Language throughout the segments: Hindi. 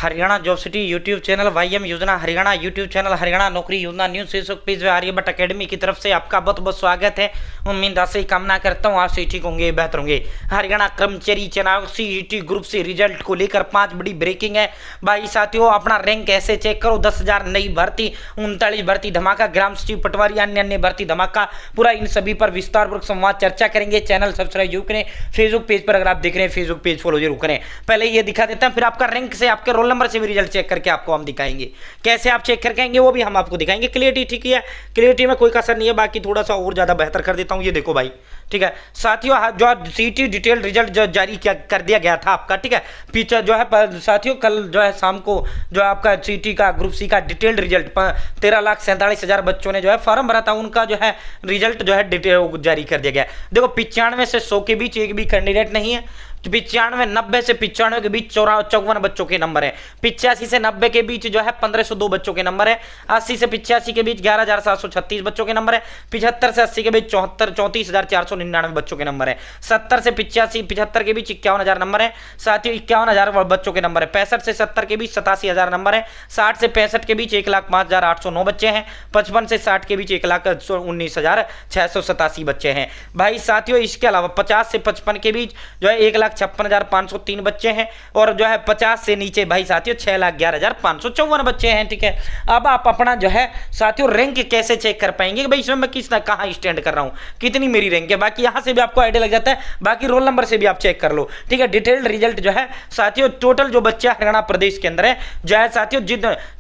Haryana job city YouTube channel, YM योजना हरियाणा यूट्यूब चैनल, हरियाणा नौकरी योजना न्यूज फेसबुक पेज व आर्यभट्ट अकेडमी की तरफ से आपका बहुत बहुत स्वागत है। उम्मीद आशा कामना करता हूँ आप सही ठीक होंगे, बेहतर होंगे। हरियाणा कर्मचारी चुनाव सीईटी ग्रुप से रिजल्ट को लेकर 5 बड़ी ब्रेकिंग है भाई साथियों। अपना रैंक कैसे चेक करो, 10,000 नई भर्ती, 39 भर्ती धमाका, ग्राम सचिव पटवारी, अन्य भर्ती धमाका, पूरा इन सभी पर विस्तारपूर्वक संवाद चर्चा करेंगे। चैनल सब्सक्राइब जरूर करें, फेसबुक पेज पर अगर आप देख रहे हैं फेसबुक पेज फॉलो जरूर करें। पहले ये दिखा देते हैं, फिर आपका रैंक से आपके रोल नंबर से भी रिजल्ट चेक करके आपको हम दिखाएंगे। कैसे आप चेक करके आएंगे वो भी हम आपको दिखाएंगे। क्लियरिटी ठीक है, क्लियरिटी में कोई कसर नहीं है, बाकी थोड़ा सा और ज्यादा बेहतर कर देता हूं। ये देखो भाई, ठीक है साथियों, जो सीटी डिटेल रिजल्ट जो जारी कर दिया गया था आपका, ठीक है पीछे जो है साथियों, कल जो है शाम को जो आपका सीटी का ग्रुप सी का डिटेल्ड रिजल्ट 13,47,000 बच्चों ने जो है फॉर्म भरा था, उनका जो है रिजल्ट जो है डिटेल जारी कर दिया गया। देखो 95 से 100 के बीच एक भी कैंडिडेट नहीं है। 95, 90 से 95 के बीच 54 बच्चों के नंबर है। 85 से 90 के बीच जो है 1502 बच्चों के नंबर है। 80 से 85 के बीच 11,736 बच्चों के नंबर है। 75 से 80 के बीच 34,499 बच्चों के नंबर है। 70 से 75 के बीच 51,000 नंबर है। साथियों 51,000 बच्चों के नंबर है। 65 से 70 के बीच 87,000 नंबर है। 60 से 65 के बीच 1,05,809 बच्चे हैं। 55 से 60 के बीच 1,19,687 बच्चे हैं भाई साथियों। इसके अलावा 50 से 55 के बीच जो है 1,56,503 बच्चे हैं, और जो है 50 से नीचे भाई साथियों 6,11,554 बच्चे हैं। ठीक है, अब आप अपना जो है साथियों रैंक कैसे चेक कर पाएंगे भाई, इसमें मैं कहाँ स्टैंड कर रहा हूं, कितनी मेरी रैंक है। बाकी यहां से भी आपको आइडिया लग जाता है, बाकी रोल नंबर से भी आप चेक कर लो। ठीक है, डिटेल्ड रिजल्ट जो है साथियों, टोटल जो बच्चे हरियाणा प्रदेश के अंदर है जो है साथियों,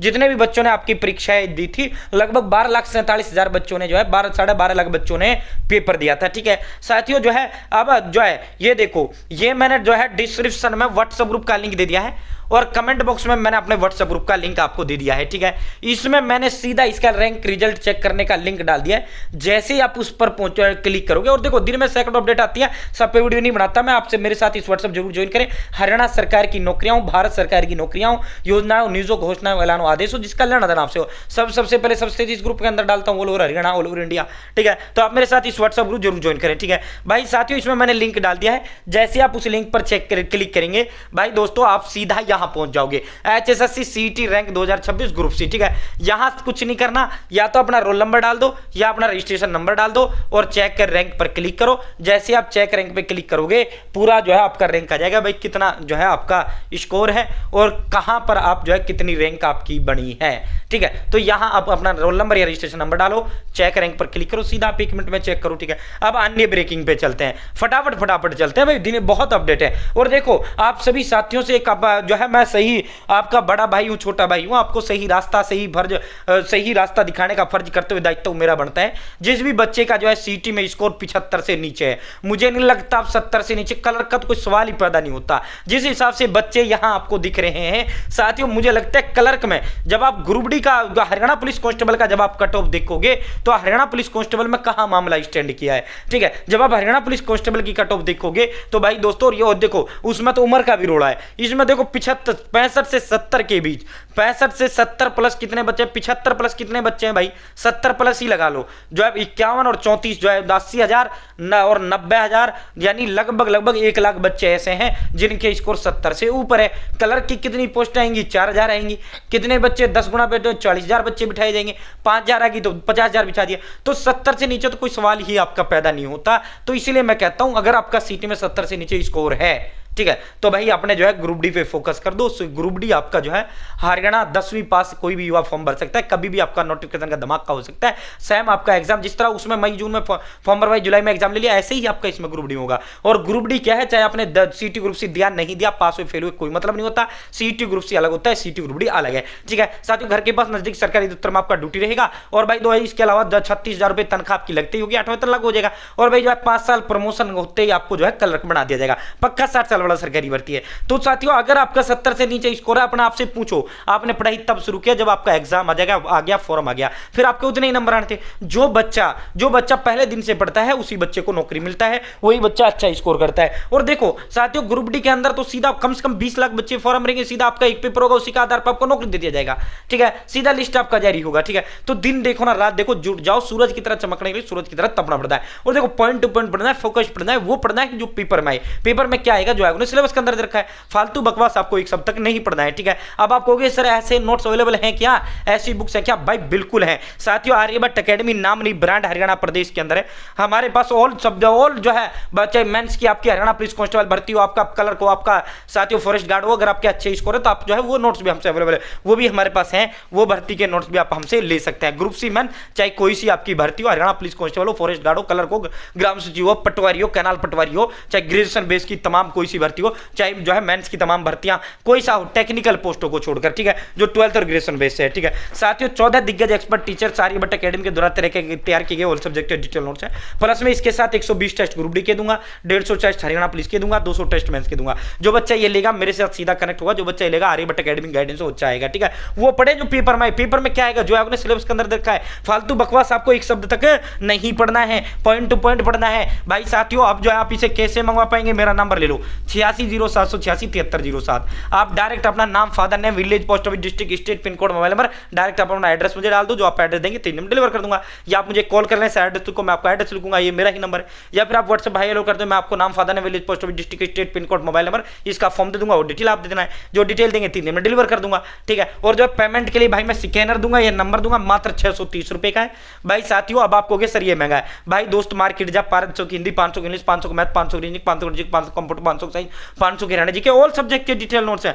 जितने भी बच्चों ने आपकी परीक्षाएं दी थी, लगभग 12,47,000 बच्चों ने जो है 12.5 लाख बच्चों ने पेपर दिया था। ठीक है साथियों, जो है अब जो है ये देखो, ये मैंने जो है डिस्क्रिप्शन में व्हाट्सएप ग्रुप का लिंक दे दिया है, और कमेंट बॉक्स में मैंने अपने व्हाट्सएप ग्रुप का लिंक आपको दे दिया है। ठीक है, इसमें मैंने सीधा इसका रैंक रिजल्ट चेक करने का लिंक डाल दिया है। जैसे ही आप उस पर पहुंचे क्लिक करोगे, और देखो दिन में सैकड़ों अपडेट आती है, सब पे वीडियो नहीं बनाता मैं, आपसे मेरे साथ इस व्हाट्सएप जरूर ज्वाइन करें। हरियाणा सरकार की नौकरियां, भारत सरकार की नौकरियां, योजनाओं, न्यूजों, घोषणाओं, ऐलानों, आदेशों, जिसका लेना देना आपसे हो सबसे पहले सबसे इस ग्रुप के अंदर डालता हूं, all over Haryana, all over India. ठीक है, तो आप मेरे साथ इस व्हाट्सएप ग्रुप जरूर ज्वाइन करें। ठीक है भाई साथियों, इसमें मैंने लिंक डाल दिया है। जैसे आप उस लिंक पर क्लिक करेंगे भाई दोस्तों, आप सीधा यहां पहुंच जाओगे, HSSC CET rank 2026 group C. ठीक है, यहां कुछ नहीं करना, या तो अपना रोल नंबर डाल दो या अपना रजिस्ट्रेशन नंबर डाल दो और चेक कर रैंक पर क्लिक करो। जैसे आप चेक रैंक पे क्लिक करोगे, पूरा जो है आपका रैंक आ जाएगा भाई, कितना जो है आपका स्कोर है और कहां पर आप जो है कितनी रैंक आपकी बनी है। ठीक है, तो यहां आप अपना रोल नंबर या रजिस्ट्रेशन नंबर डालो, चेक रैंक पर क्लिक करो, सीधा आप 1 मिनट में चेक करो। ठीक है, अब अन्य ब्रेकिंग पे चलते हैं, फटाफट चलते हैं भाई, दिन बहुत अपडेट है। और देखो आप सभी साथियों से एक जो है, मैं सही आपका बड़ा भाई हूं, छोटा भाई हूं, आपको सही रास्ता सही रास्ता दिखाने का फर्ज करते हुए दायित्व मेरा बनता है। जिस भी बच्चे का जो है सीटी में स्कोर 75 से नीचे है, मुझे नहीं लगता आप 70 से नीचे कलर का तो कोई सवाल ही पैदा नहीं होता। जिस हिसाब से बच्चे यहां आपको दिख रहे हैं साथियों, मुझे लगता है क्लर्क में जब आप ग्रुप डी का, हरियाणा पुलिस कांस्टेबल का जब आप कट ऑफ देखोगे, तो हरियाणा पुलिस कांस्टेबल में कहां मामला स्टैंड किया है। ठीक है, जब आप हरियाणा पुलिस कांस्टेबल की कट ऑफ देखोगे तो भाई दोस्तों, ये देखो उसमें तो उम्र का भी रोड़ा है। इसमें देखो 65 से 70 के बीच, 65 से 70 प्लस कितने बच्चे, 75 प्लस कितने बच्चे हैं भाई, 70 प्लस ही लगा लो, जो है 51 और 34 जो है 80,000 और 90,000, यानी लगभग 1 लाख बच्चे ऐसे हैं जिनके स्कोर 70 से ऊपर है। क्लर्क की कितनी पोस्ट आएंगी, 4,000 आएंगी। कितने बच्चे, 10 गुना पे तो 40,000 बच्चे बिठाए जाएंगे, 5,000 आएगी तो 50,000 बिठा दिया, तो 70 से नीचे तो कोई सवाल ही आपका पैदा नहीं होता। तो इसीलिए मैं कहता हूं, अगर आपका सीटी में 70 से नीचे स्कोर है, ठीक है, तो भाई आपने जो है ग्रुप डी पे फोकस कर दो। ग्रुप डी आपका जो है हरियाणा 10वीं पास कोई भी युवा फॉर्म भर सकता है, कभी भी आपका नोटिफिकेशन का धमाका हो सकता है। सेम आपका एग्जाम जिस तरह उसमें मई जून में फॉर्म भरवाई, जुलाई में एग्जाम ले लिया, ऐसे ही आपका इसमें ग्रुप डी होगा। और ग्रुप डी क्या है, चाहे आपने सीटी ग्रुप सी दिया नहीं दिया, पास हुए फेल हुए, कोई मतलब नहीं होता। सीटी ग्रुप सी अलग होता है, सीटी ग्रुप डी अलग है। ठीक है साथियों, घर के पास नजदीक सरकारी दफ्तर में आपका ड्यूटी रहेगा, और भाई दो इसके अलावा 36,000 रुपए तनख्वाह आपकी लगती होगी, 8वें तक लग हो जाएगा। और भाई जो है 5 साल प्रमोशन होते ही आपको जो है क्लर्क बना दिया जाएगा, पक्का 60 साल वाला सरकारी भर्ती है। तो साथियों, अगर आपका 70 से नीचे स्कोर है, अपने आप से पूछो, आपने पढ़ाई तब शुरू किया जब आपका एग्जाम आ जाएगा, आ गया फॉर्म आ गया, फिर आपके उतने ही नंबर आने थे। जो बच्चा पहले दिन से पढ़ता है उसी बच्चे को नौकरी मिलता है, वही बच्चा अच्छा स्कोर करता है। और देखो साथियों, ग्रुप डी के अंदर तो सीधा कम से कम 20 लाख बच्चे फॉर्म भरेंगे, सीधा आपका एक पेपर होगा, उसी के आधार पर आपको नौकरी दे दिया जाएगा। ठीक है, सीधा लिस्ट आपका जारी होगा। ठीक है, तो दिन देखो ना रात देखो, जुट जाओ, सूरज की तरह चमकने के लिए सूरज की तरह तपना पड़ता है। और देखो पॉइंट टू पॉइंट पढ़ना है, फोकस पढ़ना है, वो पढ़ना है जो पेपर में आए। पेपर में क्या आएगा, जो है सिलेबस के अंदर दे रखा है, फालतू बकवास आपको एक सब तक नहीं पढ़ना है, ठीक है। अब आप कहोगे सर ऐसे नोट्स अवेलेबल हैं क्या, ऐसी बुक्स है क्या? भाई बिल्कुल है साथियों। आर्यभट्ट एकेडमी नामनी ब्रांड हरियाणा प्रदेश के अंदर है, हमारे पास ऑल शब्द ऑल जो है बच्चे मेंस की आपकी हरियाणा पुलिस कांस्टेबल भर्ती हो, आपका कलर को आपका साथियों फॉरेस्ट गार्ड हो, अगर आपके अच्छे स्कोर है तो आप जो है वो नोट्स भी हमसे अवेलेबल है, वो भी हमारे पास हैं, वो भर्ती के नोट्स भी आप हमसे ले सकते हैं। ग्रुप सी मैन चाहे कोई सी आपकी भर्ती हो, हरियाणा पुलिस कांस्टेबल हो, फॉरेस्ट गार्ड हो, कलर को, ग्राम सचिव हो, पटवारी हो, कैनाल पटवारी हो, चाहे ग्रेजुएशन बेस की तमाम कोई सी भर्ती हो, चाहे जो है मेंस की तमाम भर्तियां कोई सा हो, टेक्निकल पोस्टों को छोड़कर, ठीक है, जो 12th और ग्रेजुएशन बेस है, ठीक है। साथियों 14 दिग्गज एक्सपर्ट टीचर आर्यभट्ट एकेडमी के द्वारा तैयार किए गए ऑल सब्जेक्ट डिटेल नोट्स है, प्लस में इसके साथ 120 टेस्ट ग्रुप डी के दूंगा, 150 टेस्ट हरियाणा पुलिस के दूंगा, 200 टेस्ट मेंस के दूंगा। जो बच्चा ये लेगा मेरे साथ सीधा कनेक्ट होगा, जो बच्चा ये लेगा आर्यभट्ट एकेडमी गाइडेंस हो जाएगा, ठीक है। वो पढ़े जो पेपर में क्या आएगा, जो आपने सिलेबस के अंदर देखा है, फालतू बकवास आपको एक शब्द तक नहीं पढ़ना है, पॉइंट टू पॉइंट पढ़ना है भाई साथियों। अब जो है आप इसे कैसे मंगवा पाएंगे, मेरा नंबर ले लो 860786 आप डायरेक्ट अपना नाम, father name, village, post office, district, state, pin code, mobile number, direct आप अपना एड्रेस मुझे डाल दो, जो आप एड्रेस देंगे 3 दिन में डिलीवर कर दूंगा। या आप मुझे कॉल कर लें एड्रेस को, मैं आपको एड्रेस लिखूंगा, ये मेरा ही नंबर है, या फिर आप व्हाट्सएप भाई हेलो कर दो, मैं आपको नाम, father name, village, post office, district, state, pin code, mobile number, इसका फॉर्म दे दूंगा, और डिटेल आप दे देना है, जो डिटेल देंगे 3 दिन में डिलीवर कर दूंगा, ठीक है। और जो पेमेंट के लिए भाई मैं स्कैनर दूंगा, ये नंबर दूंगा, मात्र 630 रुपए का है भाई साथियों। अब आप कहोगे सर ये महंगा है, भाई दोस्त मार्केट जा 500 की हिंदी, 500 की इंग्लिश, 500 की मैथ, 500 की रीजनिंग, 500 की 500 कंप्यूटर, 500 साइंस, 500 के हरियाणा जी के ऑल सब्जेक्ट के डिटेल नोट्स हैं,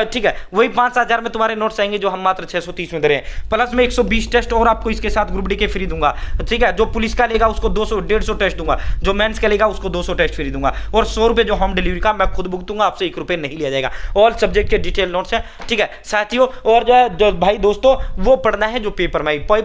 ठीक है। वही 5000 में तुम्हारे नोट्स आएंगे, जो हम मात्र 630 में दे रहे हैं, प्लस में 120 टेस्ट और आपको इसके साथ ग्रुप डी के फ्री दूंगा, ठीक है। जो पुलिस का लेगा उसको 200-150 टेस्ट दूंगा, जो मेंस का लेगा उसको 200 टेस्ट फ्री दूंगा, और 100 रुपए जो होम डिलीवरी का मैं खुद बुक दूंगा, आपसे 1 रुपए नहीं लिया जाएगा। ऑल सब्जेक्ट के डिटेल नोट्स हैं, ठीक है साथियों। और जो है जो भाई दोस्तों वो पढ़ना है जो पेपर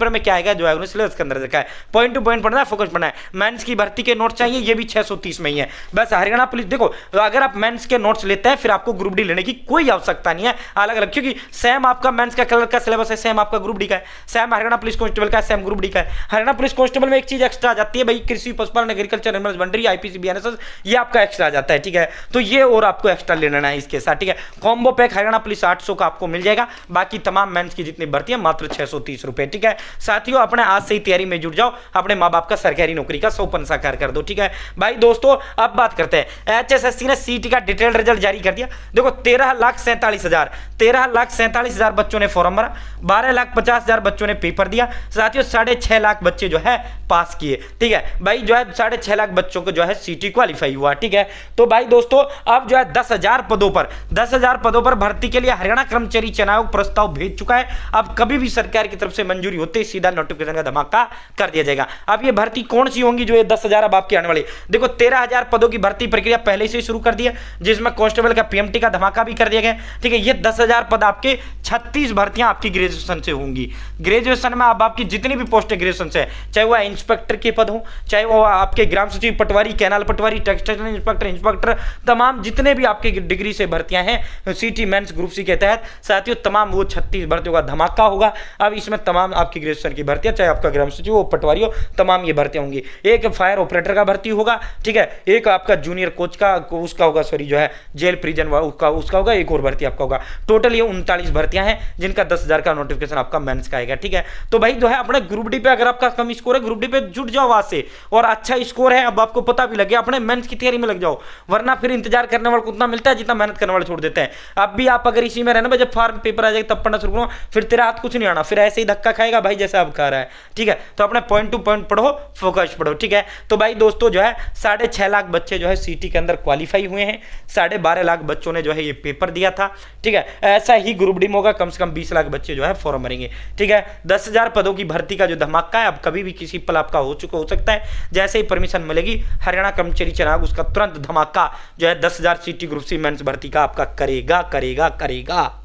में क्या आएगा, जो है सिलेबस के अंदर देखा है, पॉइंट टू पॉइंट पढ़ना है, फोकस पढ़ना है। मेंस की भर्ती के नोट्स चाहिए, ये भी 630 में ही है। बस हरियाणा पुलिस देखो, अगर आप मेंस के नोट्स लेते हैं फिर आपको ग्रुप डी लेने की कोई आवश्यकता नहीं है अलग अलग, क्योंकि सेम आपका मेंस का कलर का सिलेबस है, सेम आपका ग्रुप डी का है, सेम हरियाणा पुलिस कांस्टेबल का, सेम ग्रुप डी का है। हरियाणा पुलिस कांस्टेबल में एक चीज एक्स्ट्रा आ जाती है भाई, कृषि, पशुपालन, agriculture, animal husbandry, IPC, BNSS, ये आपका एक्स्ट्रा आ जाता है, ठीक है। तो ये और आपको एक्स्ट्रा ले लेना है इसके साथ, ठीक है। कॉम्बो पैक हरियाणा पुलिस 800 का आपको मिल जाएगा, बाकी तमाम मेंस की जितनी भर्ती है मात्र 630 रुपए, ठीक है साथियों। अपने आज से ही तैयारी में जुट जाओ, अपने माँ बाप का सरकारी नौकरी का सपना साकार कर दो, ठीक है भाई दोस्तों। अब बात करते हैं एचएसएससी ने सीटी का डिटेल रिजल्ट जारी कर दिया। देखो 13,47,000 बच्चों ने फॉर्म भरा, 12,50,000 बच्चों ने पेपर दिया साथियों, 6.5 लाख बच्चे जो है पास किए, ठीक है भाई। जो है 6.5 लाख बच्चों को जो है सीटी क्वालिफाई हुआ, ठीक है। तो भाई दोस्तों अब जो है 10,000 पदों पर भर्ती के लिए हरियाणा कर्मचारी चयन आयोग प्रस्ताव भेज चुका है। अब कभी भी सरकार की तरफ से मंजूरी होते ही सीधा नोटिफिकेशन का धमाका कर दिया जाएगा। अब ये भर्ती कौन सी होंगी, जो ये 10,000 अब आपकी आने वाली, देखो 13,000 पदों की भर्ती प्रक्रिया पहले से शुरू कर दी है, जिसमें कांस्टेबल का पीएमटी का धमाका भी कर दिया गया, ठीक है। ये 10,000 पद आपके 36 भर्तियां आपकी ग्रेजुएशन से होंगी। ग्रेजुएशन में अब आपकी जितनी भी पोस्ट ग्रेजुएशन से, चाहे वो इंस्पेक्टर के पद हो, चाहे वो आपके ग्राम सचिव, पटवारी, कैनाल पटवारी, टेक्सटाइल इंस्पेक्टर, तमाम जितने भी आपके डिग्री से भर्तियां हैं सीटी मेंस ग्रुप सी के तहत साथियों, तमाम वो 36 भर्तियों का धमाका होगा। अब इसमें तमाम आपकी ग्रेजुएशन की भर्तियां, चाहे आपका ग्राम सचिव हो, पटवारी हो, तमाम ये भर्तियां होंगी। एक फायर ऑपरेटर का भर्ती होगा, ठीक है, एक आपका जूनियर कोच का उसका होगा, सॉरी जो है जेल प्रिजन उसका होगा, एक और भर्ती आपका होगा। टोटल ये 39 भर्तियां हैं, जिनका 10,000 का नोटिफिकेशन आपका मेंस का आएगा, ठीक है। तो भाई जो है अपने ग्रुप डी पे अगर आपका कम स्कोर है, ग्रुप डी पे जुट जाओ आज से, और अच्छा स्कोर है अब आपको पता भी लगे, अपने मेंस की तैयारी में लग जाओ, वरना फिर इंतजार करने वाले को उतना मिलता है जितना मेहनत करने वाले छोड़ देते हैं। अब भी आप अगर इसी में रहना, जब फार्म पेपर आ जाएगा तब पढ़ना शुरू करो, फिर तेरा हाथ कुछ नहीं आना, फिर ऐसे ही धक्का खाएगा भाई जैसा अब खा रहा है, ठीक है। तो अपने पॉइंट टू पॉइंट पढ़ो, फोकस पढ़ो, ठीक है। तो भाई दोस्तों जो है 6.5 लाख बच्चे जो है सीटी के अंदर क्वालिफाई हुए हैं, 12.5 लाख बच्चों ने जो है ये पेपर दिया था, ठीक है। ऐसा ही ग्रुप डी में होगा, कम से कम 20 लाख बच्चे जो है फॉर्म भरेंगे, ठीक है। 10,000 पदों की भर्ती का जो धमाका है अब कभी भी किसी पल आपका हो सकता है। जैसे ही परमिशन मिलेगी हरियाणा कर्मचारी चयन आयोग उसका तुरंत धमाका जो है 10,000 सीटी ग्रुप सी मेंस भर्ती का आपका करेगा।